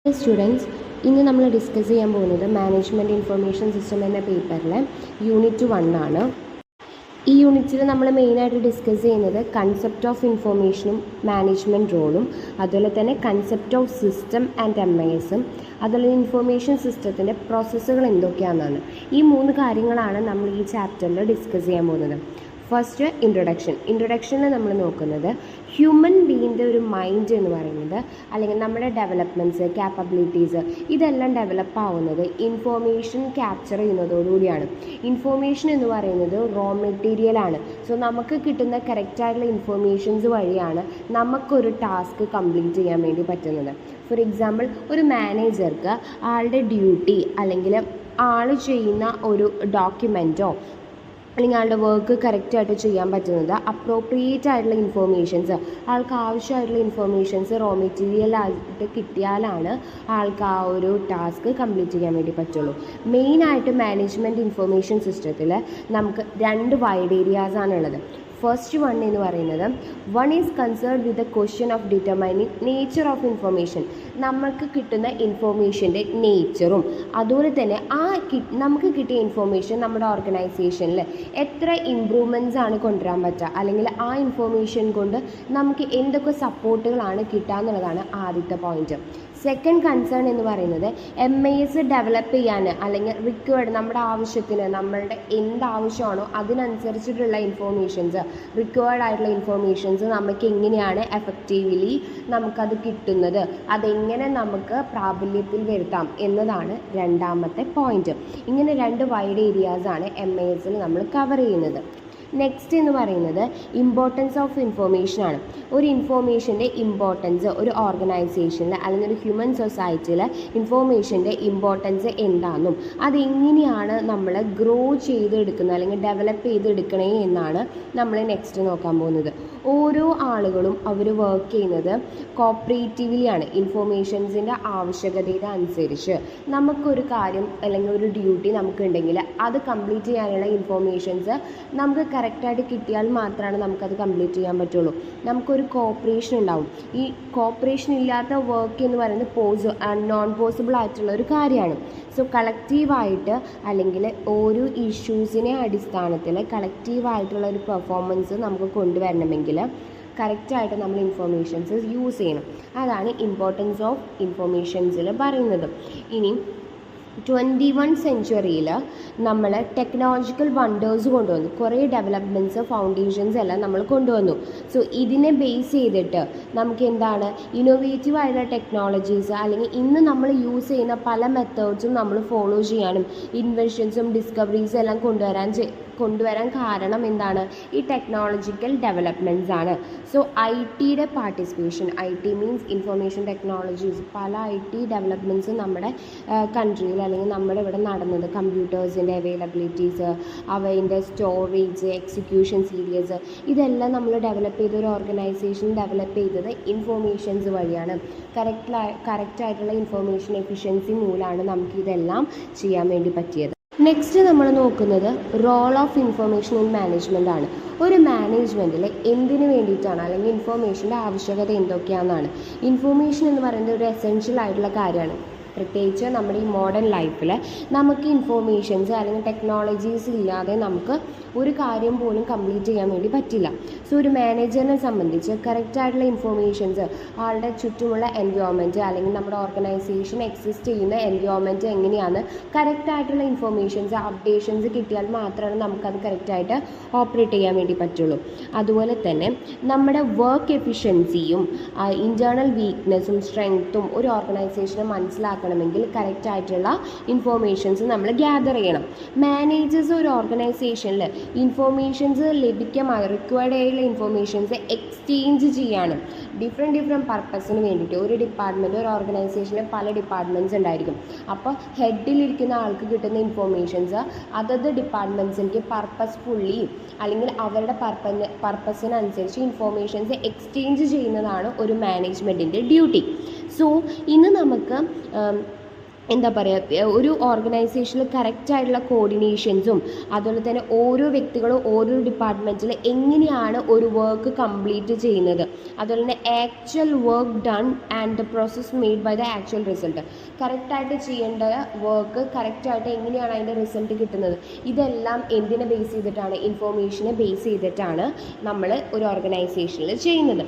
Students, ഇന്ന് നമ്മൾ discuss ചെയ്യാൻ പോകുന്നത് മാനേജ്മെൻറ്റ് ഇൻഫർമേഷൻ സിസ്റ്റം എന്ന പേപ്പറിലെ യൂണിറ്റ് 1 ആണ്. ഈ യൂണിറ്റിൽ നമ്മൾ മെയിനായിട്ട് ഡിസ്കസ് ചെയ്യുന്നത് കൺസെപ്റ്റ് ഓഫ് ഇൻഫർമേഷനും മാനേജ്മെൻറ്റ് റോളും, അതുപോലെ തന്നെ കൺസെപ്റ്റ് ഓഫ് സിസ്റ്റം ആൻഡ് MISും, അതുപോലെ ഇൻഫർമേഷൻ സിസ്റ്റത്തിൻ്റെ പ്രോസസ്സുകൾ എന്തൊക്കെയാണെന്നാണ്. ഈ 3 കാര്യങ്ങളാണ് നമ്മൾ ഈ ചാപ്റ്ററിൽ ഡിസ്കസ് ചെയ്യാൻ പോകുന്നത്. ഫസ്റ്റ് ഇൻട്രൊഡക്ഷനിൽ നമ്മൾ നോക്കുന്നത് ഹ്യൂമൻ ബീയിൻ്റെ ഒരു മൈൻഡ് എന്ന് പറയുന്നത്, അല്ലെങ്കിൽ നമ്മുടെ ഡെവലപ്മെൻറ്റ്സ്, ക്യാപ്പബിലിറ്റീസ് ഇതെല്ലാം ഡെവലപ്പ് ആവുന്നത് ഇൻഫോർമേഷൻ ക്യാപ്ചർ ചെയ്യുന്നതോടുകൂടിയാണ്. ഇൻഫോർമേഷൻ എന്ന് പറയുന്നത് റോ മെറ്റീരിയലാണ്. സോ നമുക്ക് കിട്ടുന്ന കറക്റ്റായിട്ടുള്ള ഇൻഫോർമേഷൻസ് വഴിയാണ് നമുക്കൊരു ടാസ്ക് കംപ്ലീറ്റ് ചെയ്യാൻ വേണ്ടി പറ്റുന്നത്. ഫോർ എക്സാമ്പിൾ, ഒരു മാനേജർക്ക് ആളുടെ ഡ്യൂട്ടി അല്ലെങ്കിൽ ആൾ ചെയ്യുന്ന ഒരു ഡോക്യുമെൻറ്റോ അല്ലെങ്കിൽ ആളുടെ വർക്ക് കറക്റ്റായിട്ട് ചെയ്യാൻ പറ്റുന്നത് അപ്രോപ്രിയേറ്റ് ആയിട്ടുള്ള ഇൻഫോർമേഷൻസ്, ആൾക്ക് ആവശ്യമായിട്ടുള്ള ഇൻഫോർമേഷൻസ് റോ മെറ്റീരിയലായിട്ട് കിട്ടിയാലാണ് ആൾക്ക് ആ ഒരു ടാസ്ക് കംപ്ലീറ്റ് ചെയ്യാൻ വേണ്ടി പറ്റുള്ളൂ. മെയിനായിട്ട് മാനേജ്മെൻറ്റ് ഇൻഫർമേഷൻ സിസ്റ്റത്തിൽ നമുക്ക് 2 വൈഡ് ഏരിയാസാണുള്ളത്. ഫസ്റ്റ് വൺ എന്ന് പറയുന്നത് is concerned with the question of determining nature of information. നമുക്ക് കിട്ടുന്ന ഇൻഫോർമേഷൻ്റെ നേച്ചറും അതുപോലെ തന്നെ നമുക്ക് കിട്ടിയ ഇൻഫോർമേഷൻ നമ്മുടെ ഓർഗനൈസേഷനിൽ എത്ര ഇമ്പ്രൂവ്മെൻറ്റ്സ് ആണ് കൊണ്ടുവരാൻ പറ്റുക, അല്ലെങ്കിൽ ആ ഇൻഫോർമേഷൻ കൊണ്ട് നമുക്ക് എന്തൊക്കെ സപ്പോർട്ടുകളാണ് കിട്ടുക എന്നുള്ളതാണ് ആദ്യത്തെ പോയിന്റ്. സെക്കൻഡ് കൺസേൺ എന്ന് പറയുന്നത് MIS ഡെവലപ്പ് ചെയ്യാൻ, അല്ലെങ്കിൽ റിക്വയർഡ് നമ്മുടെ ആവശ്യത്തിന് നമ്മളുടെ എന്താവശ്യമാണോ അതിനനുസരിച്ചിട്ടുള്ള ഇൻഫോർമേഷൻസ്, റിക്വയർഡ് ആയിട്ടുള്ള ഇൻഫോർമേഷൻസ് നമുക്ക് എങ്ങനെയാണ് എഫക്റ്റീവ്ലി നമുക്കത് കിട്ടുന്നത്, അതെങ്ങനെ നമുക്ക് പ്രാബല്യത്തിൽ വരുത്താം എന്നതാണ് രണ്ടാമത്തെ പോയിന്റ്. ഇങ്ങനെ 2 വൈഡ് ഏരിയാസാണ് MISൽ നമ്മൾ കവർ ചെയ്യുന്നത്. നെക്സ്റ്റ് എന്ന് പറയുന്നത് ഇമ്പോർട്ടൻസ് ഓഫ് ഇൻഫോർമേഷനാണ്. ഒരു ഇൻഫോർമേഷൻ്റെ ഇമ്പോർട്ടൻസ് ഒരു ഓർഗനൈസേഷനിൽ അല്ലെങ്കിൽ ഒരു ഹ്യൂമൻ സൊസൈറ്റിയിൽ ഇൻഫോർമേഷൻ്റെ ഇമ്പോർട്ടൻസ് എന്താണെന്നും അതെങ്ങനെയാണ് നമ്മൾ ഗ്രോ ചെയ്തെടുക്കുന്നത് അല്ലെങ്കിൽ ഡെവലപ്പ് ചെയ്തെടുക്കണേ എന്നാണ് നമ്മൾ നെക്സ്റ്റ് നോക്കാൻ പോകുന്നത്. ഓരോ ആളുകളും അവർ വർക്ക് ചെയ്യുന്നത് കോപ്പറേറ്റീവ്ലിയാണ്. ഇൻഫോർമേഷൻസിൻ്റെ ആവശ്യകതയുടെ അനുസരിച്ച് നമുക്കൊരു കാര്യം അല്ലെങ്കിൽ ഒരു ഡ്യൂട്ടി നമുക്കുണ്ടെങ്കിൽ അത് കംപ്ലീറ്റ് ചെയ്യാനുള്ള ഇൻഫോർമേഷൻസ് നമുക്ക് കറക്റ്റായിട്ട് കിട്ടിയാൽ മാത്രമാണ് നമുക്കത് കംപ്ലീറ്റ് ചെയ്യാൻ പറ്റുള്ളൂ. നമുക്കൊരു കോപ്പറേഷൻ ഉണ്ടാവും. ഈ കോപ്പറേഷൻ ഇല്ലാത്ത വർക്ക് എന്ന് പറയുന്നത് നോൺ പോസിബിൾ ആയിട്ടുള്ള ഒരു കാര്യമാണ്. സോ കളക്റ്റീവായിട്ട് അല്ലെങ്കിൽ ഓരോ ഇഷ്യൂസിനെ അടിസ്ഥാനത്തിൽ കളക്റ്റീവായിട്ടുള്ള ഒരു പെർഫോമൻസ് നമുക്ക് കൊണ്ടുവരണമെങ്കിൽ കറക്റ്റായിട്ട് നമ്മൾ ഇൻഫോർമേഷൻസ് യൂസ് ചെയ്യണം. അതാണ് ഇമ്പോർട്ടൻസ് ഓഫ് ഇൻഫോർമേഷൻസിൽ പറയുന്നത്. ഇനി 21 സെഞ്ച്വറിയിൽ നമ്മൾ ടെക്നോളജിക്കൽ വണ്ടേഴ്സ് കൊണ്ടുവന്നു, കുറേ ഡെവലപ്മെൻറ്റ്സ്, ഫൗണ്ടേഷൻസ് എല്ലാം നമ്മൾ കൊണ്ടുവന്നു. സോ ഇതിനെ ബേസ് ചെയ്തിട്ട് നമുക്ക് എന്താണ് ഇന്നോവേറ്റീവ് ആയിട്ടുള്ള ടെക്നോളജീസ്, അല്ലെങ്കിൽ ഇന്ന് നമ്മൾ യൂസ് ചെയ്യുന്ന പല മെത്തേഡ്സും നമ്മൾ ഫോളോ ചെയ്യാനും ഇൻവെൻഷൻസും ഡിസ്കവറീസും എല്ലാം കൊണ്ടുവരാൻ കാരണം എന്താണ്? ഈ ടെക്നോളജിക്കൽ ഡെവലപ്മെൻറ്റ്സ് ആണ്. So IT participation, IT means information technologies, പല IT ഡെവലപ്മെൻറ്റ്സും നമ്മുടെ കൺട്രിയിൽ അല്ലെങ്കിൽ നമ്മുടെ ഇവിടെ നടന്നത്, കമ്പ്യൂട്ടേഴ്സിൻ്റെ അവൈലബിലിറ്റീസ്, അവയുടെ സ്റ്റോറേജ്, എക്സിക്യൂഷൻ സീരീസ്, ഇതെല്ലാം നമ്മൾ ഡെവലപ്പ് ചെയ്ത ഒരു ഓർഗനൈസേഷൻ ഡെവലപ്പ് ചെയ്തത് ഇൻഫോർമേഷൻസ് വഴിയാണ്. കറക്റ്റായിട്ടുള്ള ഇൻഫോർമേഷൻ എഫിഷ്യൻസി മൂലമാണ് നമുക്കിതെല്ലാം ചെയ്യാൻ വേണ്ടി പറ്റിയത്. നെക്സ്റ്റ് നമ്മൾ നോക്കുന്നത് role of information in management ആണ്. ഒരു മാനേജ്മെൻറ്റിൽ എന്തിനു വേണ്ടിയിട്ടാണ് അല്ലെങ്കിൽ ഇൻഫർമേഷൻ്റെ ആവശ്യകത എന്തൊക്കെയാണെന്നാണ്. ഇൻഫർമേഷൻ എന്ന് പറയുന്നത് ഒരു എസെൻഷ്യൽ ആയിട്ടുള്ള കാര്യമാണ്. പ്രത്യേകിച്ച് നമ്മുടെ ഈ മോഡേൺ ലൈഫിൽ നമുക്ക് ഇൻഫോർമേഷൻസ് അല്ലെങ്കിൽ ടെക്നോളജീസ് ഇല്ലാതെ നമുക്ക് ഒരു കാര്യം പോലും കംപ്ലീറ്റ് ചെയ്യാൻ വേണ്ടി പറ്റില്ല. സോ ഒരു മാനേജറിനെ സംബന്ധിച്ച് കറക്റ്റായിട്ടുള്ള ഇൻഫോർമേഷൻസ്, ആളുടെ ചുറ്റുമുള്ള എൻവയോൺമെൻറ്റ് അല്ലെങ്കിൽ നമ്മുടെ ഓർഗനൈസേഷൻ എക്സിസ്റ്റ് ചെയ്യുന്ന എൻവയോൺമെൻറ്റ് എങ്ങനെയാണ്, കറക്റ്റായിട്ടുള്ള ഇൻഫോർമേഷൻസ്, അപ്ഡേഷൻസ് കിട്ടിയാൽ മാത്രമാണ് നമുക്കത് കറക്റ്റായിട്ട് ഓപ്പറേറ്റ് ചെയ്യാൻ വേണ്ടി പറ്റുള്ളൂ. അതുപോലെ തന്നെ നമ്മുടെ വർക്ക് എഫിഷ്യൻസിയും ഇൻറ്റേർണൽ വീക്ക്നെസ്സും സ്ട്രെങ്ത്തും ഒരു ഓർഗനൈസേഷനെ മനസ്സിലാക്കണമെങ്കിൽ കറക്റ്റായിട്ടുള്ള ഇൻഫോർമേഷൻസ് നമ്മൾ ഗ്യാദർ ചെയ്യണം. മാനേജേഴ്സ് ഒരു ഓർഗനൈസേഷനിൽ ഇൻഫോർമേഷൻസ് റിക്വയർഡ് ആയിട്ടുള്ള ഇൻഫോർമേഷൻസ് എക്സ്ചേഞ്ച് ചെയ്യാണ്. ഡിഫറെൻറ്റ് പർപ്പസിന് വേണ്ടിയിട്ട് ഒരു ഡിപ്പാർട്ട്മെൻറ്റ്, ഒരു ഓർഗനൈസേഷനിൽ പല ഡിപ്പാർട്ട്മെൻറ്റ്സ് ഉണ്ടായിരിക്കും. അപ്പോൾ ഹെഡിലിരിക്കുന്ന ആൾക്ക് കിട്ടുന്ന ഇൻഫോർമേഷൻസ് അതത് ഡിപ്പാർട്ട്മെൻറ്റ്സിലേക്ക് പർപ്പസ്ഫുള്ളി അല്ലെങ്കിൽ അവരുടെ പർപ്പസിനനുസരിച്ച് ഇൻഫോർമേഷൻസ് എക്സ്ചേഞ്ച് ചെയ്യുന്നതാണ് ഒരു മാനേജ്മെൻറ്റിൻ്റെ ഡ്യൂട്ടി. സോ ഇന്ന് നമുക്ക് എന്താ പറയുക, ഒരു ഓർഗനൈസേഷനിൽ കറക്റ്റായിട്ടുള്ള കോർഡിനേഷൻസും അതുപോലെ തന്നെ ഓരോ വ്യക്തികളും ഓരോ ഡിപ്പാർട്ട്മെൻറ്റിൽ എങ്ങനെയാണ് ഒരു വർക്ക് കംപ്ലീറ്റ് ചെയ്യുന്നത്, അതുപോലെ തന്നെ actual work done and the process made by the actual result, കറക്റ്റായിട്ട് ചെയ്യേണ്ട വർക്ക് കറക്റ്റായിട്ട് എങ്ങനെയാണ് അതിൻ്റെ റിസൾട്ട് കിട്ടുന്നത്, ഇതെല്ലാം എന്തിനെ ബേസ് ചെയ്തിട്ടാണ്, ഇൻഫോർമേഷനെ ബേസ് ചെയ്തിട്ടാണ് നമ്മൾ ഒരു ഓർഗനൈസേഷനിൽ ചെയ്യുന്നത്.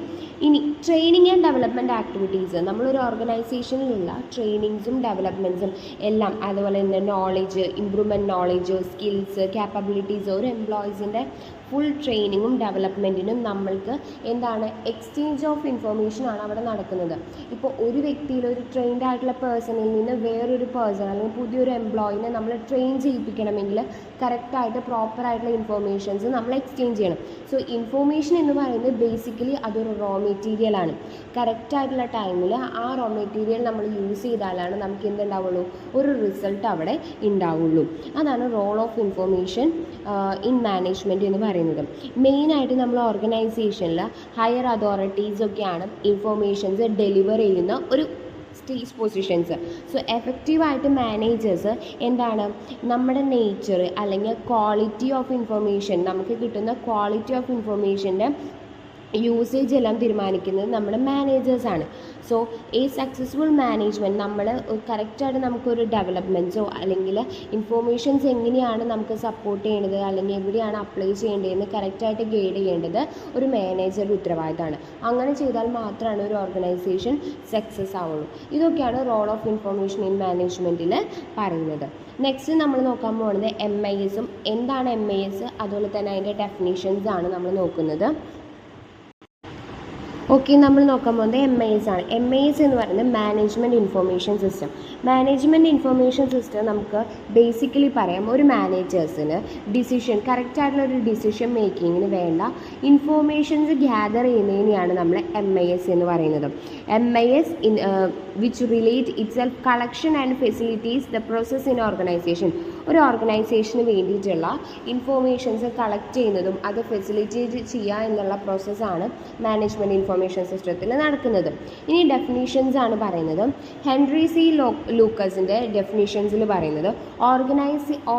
ഇനി ട്രെയിനിങ് ആൻഡ് ഡെവലപ്മെൻറ്റ് ആക്ടിവിറ്റീസ്, നമ്മളൊരു ഓർഗനൈസേഷനിലുള്ള ട്രെയിനിങ്സും ഡെവലപ്മെൻറ്റ്സും എല്ലാം, അതുപോലെ തന്നെ knowledge, improvement knowledge, skills, capabilities, ഒരു എംപ്ലോയീസിൻ്റെ ഫുൾ ട്രെയിനിങ്ങും ഡെവലപ്മെൻറ്റിനും നമ്മൾക്ക് എന്താണ്, എക്സ്ചേഞ്ച് ഓഫ് ഇൻഫർമേഷനാണ് അവിടെ നടക്കുന്നത്. ഇപ്പോൾ ഒരു വ്യക്തിയിൽ, ഒരു ട്രെയിൻഡ് ആയിട്ടുള്ള പേഴ്സണിൽ നിന്ന് വേറൊരു പേഴ്സൺ അല്ലെങ്കിൽ പുതിയൊരു എംപ്ലോയിനെ നമ്മൾ ട്രെയിൻ ചെയ്യിപ്പിക്കണമെങ്കിൽ കറക്റ്റായിട്ട് പ്രോപ്പറായിട്ടുള്ള ഇൻഫർമേഷൻസ് നമ്മൾ എക്സ്ചേഞ്ച് ചെയ്യണം. സോ ഇൻഫോർമേഷൻ എന്ന് പറയുന്നത് ബേസിക്കലി അതൊരു റോ മെറ്റീരിയലാണ്. കറക്റ്റായിട്ടുള്ള ടൈമിൽ ആ റോ മെറ്റീരിയൽ നമ്മൾ യൂസ് ചെയ്താലാണ് നമുക്ക് എന്തുണ്ടാവുള്ളൂ, ഒരു റിസൾട്ട് അവിടെ ഉണ്ടാവുള്ളൂ. അതാണ് role of information in management എന്ന് പറയുന്നത്. മെയിനായിട്ട് നമ്മൾ ഓർഗനൈസേഷനിൽ ഹയർ അതോറിറ്റീസൊക്കെയാണ് ഇൻഫോർമേഷൻസ് ഡെലിവർ ചെയ്യുന്ന ഒരു സ്റ്റേജ് പൊസിഷൻസ്. സോ എഫക്റ്റീവായിട്ട് മാനേജേഴ്സ് എന്താണ്, നമ്മുടെ നേച്ചർ അല്ലെങ്കിൽ ക്വാളിറ്റി ഓഫ് ഇൻഫർമേഷൻ, നമുക്ക് കിട്ടുന്ന ക്വാളിറ്റി ഓഫ് ഇൻഫർമേഷൻ്റെ യൂസേജ് എല്ലാം തീരുമാനിക്കുന്നത് നമ്മുടെ മാനേജേഴ്സാണ്. സോ ഈ സക്സസ്ഫുൾ മാനേജ്മെൻറ്റ്, നമ്മൾ കറക്റ്റായിട്ട് നമുക്കൊരു ഡെവലപ്മെൻറ്റ്സോ അല്ലെങ്കിൽ ഇൻഫോർമേഷൻസ് എങ്ങനെയാണ് നമുക്ക് സപ്പോർട്ട് ചെയ്യേണ്ടത് അല്ലെങ്കിൽ എവിടെയാണ് അപ്ലൈ ചെയ്യേണ്ടതെന്ന് കറക്റ്റായിട്ട് ഗൈഡ് ചെയ്യേണ്ടത് ഒരു മാനേജറുടെ ഉത്തരവാദിത്തമാണ്. അങ്ങനെ ചെയ്താൽ മാത്രമാണ് ഒരു ഓർഗനൈസേഷൻ സക്സസ് ആവുള്ളൂ. ഇതൊക്കെയാണ് റോൾ ഓഫ് ഇൻഫോർമേഷൻ ഇൻ മാനേജ്മെൻറ്റിൽ പറയുന്നത്. നെക്സ്റ്റ് നമ്മൾ നോക്കാൻ പോകുന്നത് MIS. എന്താണ് MIS, അതുപോലെ തന്നെ അതിൻ്റെ ഡെഫിനിഷൻസ് ആണ് നമ്മൾ നോക്കുന്നത്. ഓക്കെ, നമ്മൾ നോക്കാൻ പോകുന്നത് MIS ആണ്. MIS എന്ന് പറയുന്നത് management information system. Management information system നമുക്ക് ബേസിക്കലി പറയാം, ഒരു മാനേജേഴ്സിന് കറക്റ്റായിട്ടുള്ള ഒരു ഡിസിഷൻ മേക്കിങ്ങിന് വേണ്ട ഇൻഫോർമേഷൻസ് ഗ്യാദർ ചെയ്യുന്നതിനെയാണ് നമ്മൾ MIS എന്ന് പറയുന്നത്. MIS which relate itself collection and facilities the process in organisation. ഒരു ഓർഗനൈസേഷന് വേണ്ടിയിട്ടുള്ള ഇൻഫോർമേഷൻസ് കളക്ട് ചെയ്യുന്നതും അത് ഫെസിലിറ്റേറ്റ് ചെയ്യുക എന്നുള്ള പ്രോസസ്സാണ് മാനേജ്മെൻറ്റ് ഇൻഫർമേഷൻ സിസ്റ്റത്തിൽ നടക്കുന്നത്. ഇനി ഡെഫിനിഷൻസ് ആണ് പറയുന്നത്. ഹെൻറി സി ലൂക്കസിൻ്റെ ഡെഫിനിഷൻസിൽ പറയുന്നത്,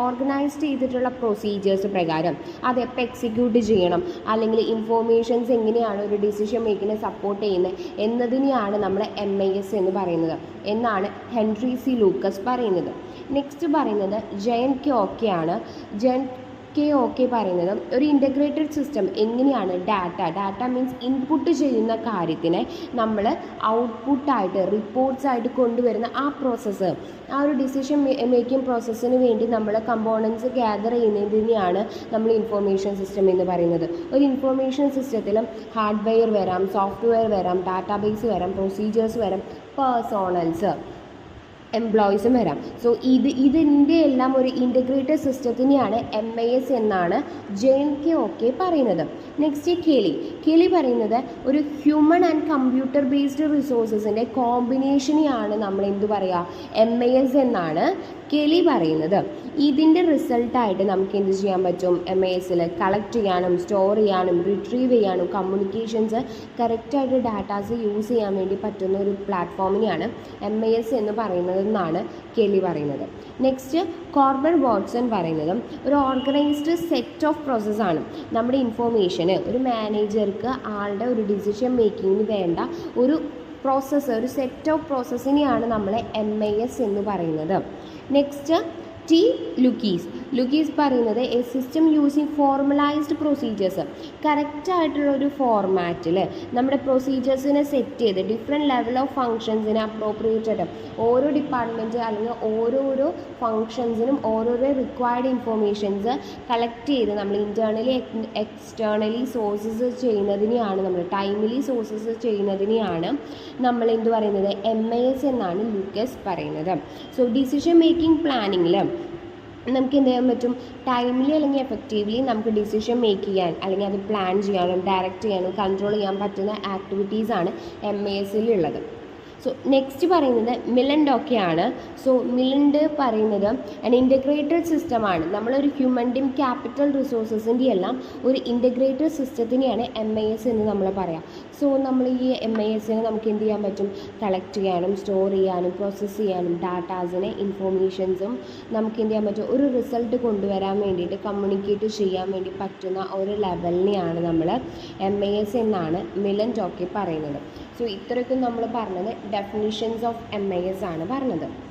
ഓർഗനൈസ്ഡ് ചെയ്തിട്ടുള്ള പ്രൊസീജിയേഴ്സ് പ്രകാരം അത് എപ്പോൾ എക്സിക്യൂട്ട് ചെയ്യണം അല്ലെങ്കിൽ ഇൻഫോർമേഷൻസ് എങ്ങനെയാണ് ഒരു ഡിസിഷൻ മേക്കിനെ സപ്പോർട്ട് ചെയ്യുന്നത് എന്നതിനെയാണ് നമ്മൾ MIS എന്ന് പറയുന്നത് എന്നാണ് ഹെൻറി സി ലൂക്കസ് പറയുന്നത്. നെക്സ്റ്റ് പറയുന്നത് ജയൻ കെ ആണ്. ജയൻ കെ പറയുന്നത് ഒരു ഇൻ്റഗ്രേറ്റഡ് സിസ്റ്റം എങ്ങനെയാണ് ഡാറ്റ മീൻസ് ഇൻപുട്ട് ചെയ്യുന്ന കാര്യത്തിനെ നമ്മൾ ഔട്ട്പുട്ടായിട്ട് റിപ്പോർട്ട്സായിട്ട് കൊണ്ടുവരുന്ന ആ പ്രോസസ്സ്, ആ ഒരു ഡിസിഷൻ മേക്കിംഗ് പ്രോസസ്സിന് വേണ്ടി നമ്മൾ കമ്പോണൻസ് ഗ്യാദർ ചെയ്യുന്നതിനെയാണ് നമ്മൾ ഇൻഫോർമേഷൻ സിസ്റ്റം എന്ന് പറയുന്നത്. ഒരു ഇൻഫോർമേഷൻ സിസ്റ്റത്തിൽ ഹാർഡ്വെയർ വരാം, സോഫ്റ്റ്വെയർ വരാം, ഡാറ്റാബേസ് വരാം, പ്രൊസീജിയേഴ്സ് വരാം, പേഴ്സോണൽസ്, എംപ്ലോയീസും വരാം. സോ ഇതിൻ്റെ എല്ലാം ഒരു ഇൻ്റഗ്രേറ്റഡ് സിസ്റ്റത്തിനെയാണ് MIS എന്നാണ് ജെയിൻ കെ പറയുന്നത്. നെക്സ്റ്റ് കെലി പറയുന്നത് ഒരു ഹ്യൂമൻ ആൻഡ് കമ്പ്യൂട്ടർ ബേസ്ഡ് റിസോഴ്സസിൻ്റെ കോമ്പിനേഷനെയാണ് നമ്മൾ എന്ത് പറയുക, MIS എന്നാണ് കെലി പറയുന്നത്. ഇതിൻ്റെ റിസൾട്ടായിട്ട് നമുക്ക് എന്ത് ചെയ്യാൻ പറ്റും, MISൽ കളക്ട് ചെയ്യാനും സ്റ്റോർ ചെയ്യാനും റിട്രീവ് ചെയ്യാനും കമ്മ്യൂണിക്കേഷൻസ് കറക്റ്റായിട്ട് ഡാറ്റാസ് യൂസ് ചെയ്യാൻ വേണ്ടി പറ്റുന്ന ഒരു പ്ലാറ്റ്ഫോമിനെയാണ് MIS എന്ന് പറയുന്നതെന്നാണ് കെലി പറയുന്നത്. നെക്സ്റ്റ് കോർബർ വാട്സൺ പറയുന്നത് ഒരു ഓർഗനൈസ്ഡ് സെറ്റ് ഓഫ് പ്രോസസ്സാണ്. നമ്മുടെ ഇൻഫോർമേഷന് ഒരു മാനേജർക്ക് ആളുടെ ഒരു ഡിസിഷൻ മേക്കിങ്ങിന് വേണ്ട ഒരു പ്രോസസ്സ്, ഒരു സെറ്റ് ഓഫ് പ്രോസസ്സിനെയാണ് നമ്മൾ MIS എന്ന് പറയുന്നത്. നെക്സ്റ്റ് ലുക്കീസ് പറയുന്നത് A system using formalised procedures. കറക്റ്റായിട്ടുള്ള ഒരു ഫോർമാറ്റിൽ നമ്മുടെ പ്രൊസീജിയേഴ്സിനെ സെറ്റ് ചെയ്ത് ഡിഫറെൻറ്റ് ലെവൽ ഓഫ് ഫങ്ഷൻസിന് അപ്രോപ്രിയേറ്റഡ് ഓരോ ഡിപ്പാർട്ട്മെൻറ്റ് അല്ലെങ്കിൽ ഓരോരോ ഫങ്ഷൻസിനും ഓരോരോ റിക്വയർഡ് ഇൻഫോർമേഷൻസ് കളക്ട് ചെയ്ത് നമ്മൾ ഇൻറ്റേർണലി എക്സ്റ്റേർണലി സോഴ്സസ് ചെയ്യുന്നതിനെയാണ്, നമ്മൾ ടൈംലി സോഴ്സസ് ചെയ്യുന്നതിനെയാണ് നമ്മൾ എന്ത് പറയുന്നത്, MIS എന്നാണ് ലൂക്കസ് പറയുന്നത്. സോ ഡിസിഷൻ മേക്കിംഗ് പ്ലാനിങ്ങിൽ നമുക്ക് എന്ത് ചെയ്യാൻ പറ്റും, ടൈംലി അല്ലെങ്കിൽ എഫക്റ്റീവ്ലി നമുക്ക് ഡിസിഷൻ മേക്ക് ചെയ്യാൻ അല്ലെങ്കിൽ അത് പ്ലാൻ ചെയ്യാനും ഡയറക്റ്റ് ചെയ്യാനും കൺട്രോൾ ചെയ്യാൻ പറ്റുന്ന ആക്ടിവിറ്റീസാണ് MISലുള്ളത്. സോ നെക്സ്റ്റ് പറയുന്നത് മിലൻ ഡോക്കെയാണ്. സോ മിലൻഡ് പറയുന്നത് an ഇൻ്റഗ്രേറ്റഡ് സിസ്റ്റമാണ്. നമ്മളൊരു ഹ്യൂമൻ്റെയും ക്യാപിറ്റൽ റിസോഴ്സസിൻ്റെയും എല്ലാം ഒരു ഇൻ്റഗ്രേറ്റഡ് സിസ്റ്റത്തിനെയാണ് MIS എന്ന് നമ്മൾ പറയാം. സോ നമ്മൾ ഈ MISനെ നമുക്ക് എന്ത് ചെയ്യാൻ പറ്റും? കളക്ട് ചെയ്യാനും സ്റ്റോർ ചെയ്യാനും പ്രോസസ്സ് ചെയ്യാനും ഡാറ്റാസിനെ ഇൻഫോർമേഷൻസും നമുക്ക് എന്ത് ചെയ്യാൻ പറ്റും? ഒരു റിസൾട്ട് കൊണ്ടുവരാൻ വേണ്ടിയിട്ട് കമ്മ്യൂണിക്കേറ്റ് ചെയ്യാൻ വേണ്ടി പറ്റുന്ന ഒരു ലെവലിനെയാണ് നമ്മൾ MIS എന്നാണ് മിലൻ ഡോക്കെ പറയുന്നത്. സോ ഇത്രയൊക്കെ നമ്മൾ പറഞ്ഞത് ഡെഫിനിഷൻസ് ഓഫ് MIS ആണ് പറഞ്ഞത്.